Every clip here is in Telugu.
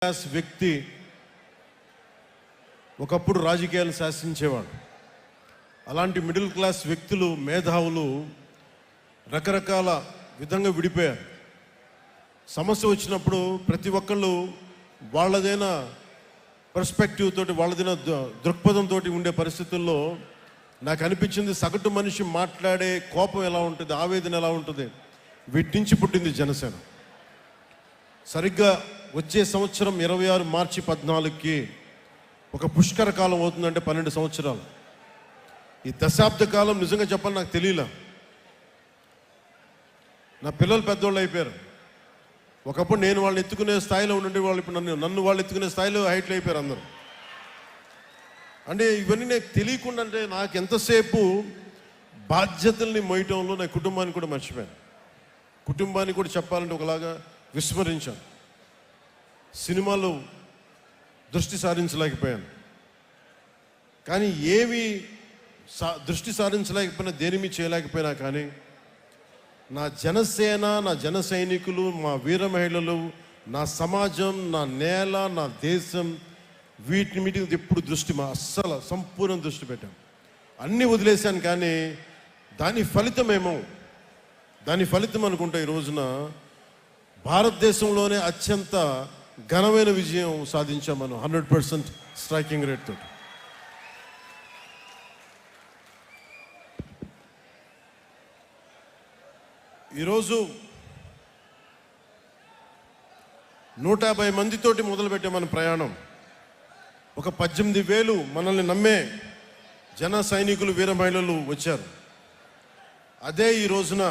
క్లాస్ వ్యక్తి ఒకప్పుడు రాజకీయాలు శాసించేవాడు. అలాంటి మిడిల్ క్లాస్ వ్యక్తులు, మేధావులు రకరకాల విధంగా విడిపోయారు. సమస్య వచ్చినప్పుడు ప్రతి ఒక్కళ్ళు వాళ్ళదైన పర్స్పెక్టివ్ తోటి, వాళ్ళదైన దృక్పథంతో ఉండే పరిస్థితుల్లో నాకు అనిపించింది, సగటు మనిషి మాట్లాడే కోపం ఎలా ఉంటుంది, ఆవేదన ఎలా ఉంటుంది, వీటి నుంచి పుట్టింది జనసేన. సరిగ్గా వచ్చే సంవత్సరం 26 మార్చి 14కి ఒక పుష్కర కాలం అవుతుందంటే 12 సంవత్సరాలు. ఈ దశాబ్ద కాలం నిజంగా చెప్పాలి నాకు తెలియలే. నా పిల్లలు పెద్దోళ్ళు అయిపోయారు. ఒకప్పుడు నేను వాళ్ళని ఎత్తుకునే స్థాయిలో ఉండే వాళ్ళు ఇప్పుడు నన్ను వాళ్ళు ఎత్తుకునే స్థాయిలో హైట్లు అయిపోయారు అందరూ. అంటే ఇవన్నీ నాకు తెలియకుండా, అంటే నాకు ఎంతసేపు బాధ్యతల్ని మోయటంలో నా కుటుంబాన్ని కూడా మర్చిపోయాను. కుటుంబాన్ని కూడా చెప్పాలంటే ఒకలాగా విస్మరించాను. సినిమాలో దృష్టి సారించలేకపోయాను. కానీ ఏవి దృష్టి సారించలేకపోయినా, దేనిమి చేయలేకపోయినా కానీ నా జనసేన, నా జన సైనికులు, మా వీర మహిళలు, నా సమాజం, నా నేల, నా దేశం, వీటిని మీటింగ్ ఎప్పుడు దృష్టి అస్సలు సంపూర్ణ దృష్టి పెట్టాను. అన్నీ వదిలేశాను. కానీ దాని ఫలితం అనుకుంటా ఈ రోజున భారతదేశంలోనే అత్యంత ఘనమైన విజయం సాధించాం మనం 100% స్ట్రైకింగ్ రేట్ తోటి. ఈరోజు 150 మందితోటి మొదలుపెట్టే మన ప్రయాణం. ఒక 18,000 మనల్ని నమ్మే జన సైనికులు, వీర మహిళలు వచ్చారు. అదే ఈ రోజున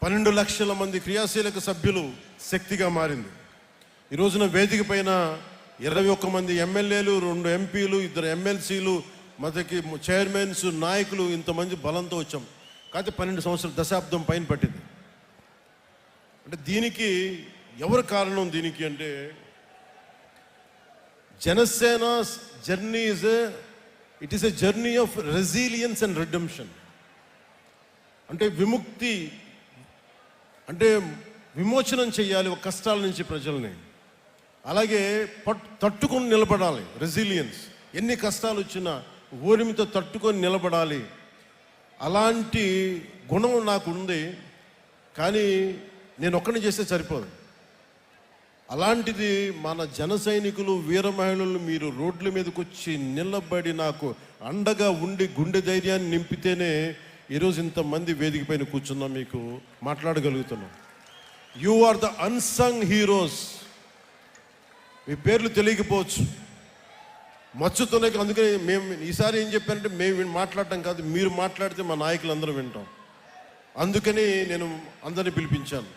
12 లక్షల మంది క్రియాశీలక సభ్యులు శక్తిగా మారింది. ఈ రోజున వేదిక పైన 21 మంది ఎమ్మెల్యేలు, 2 ఎంపీలు, 2 ఎమ్మెల్సీలు, మనకి చైర్మన్స్, నాయకులు, ఇంతమంది బలంతో వచ్చాం. కాకపోతే 12 సంవత్సరాల దశాబ్దం పైన పట్టింది. అంటే దీనికి ఎవరు కారణం? దీనికి అంటే Janasena journey it is a journey of resilience and redemption. అంటే విముక్తి, అంటే విమోచనం చేయాలి ఒక కష్టాల నుంచి ప్రజల్ని. అలాగే తట్టుకొని నిలబడాలి, రెసిలియన్స్. ఎన్ని కష్టాలు వచ్చినా ఓరిమితో తట్టుకొని నిలబడాలి. అలాంటి గుణం నాకు ఉంది. కానీ నేను ఒక్కడిని చేస్తే సరిపోదు. అలాంటిది మన జన సైనికులు, వీర మహిళలు మీరు రోడ్ల మీదకి వచ్చి నిలబడి నాకు అండగా ఉండి గుండె ధైర్యాన్ని నింపితేనే ఈరోజు ఇంతమంది వేదిక పైన కూర్చున్నాం, మీకు మాట్లాడగలుగుతున్నాం. You are the unsung heroes. మీ పేర్లు తెలియకపోవచ్చు, మచ్చుతోనే. అందుకని మేము ఈసారి ఏం చెప్పానంటే, మేము మాట్లాడటం కాదు, మీరు మాట్లాడితే మా నాయకులు అందరూ వింటాం. అందుకని నేను అందరినీ పిలిపించాను.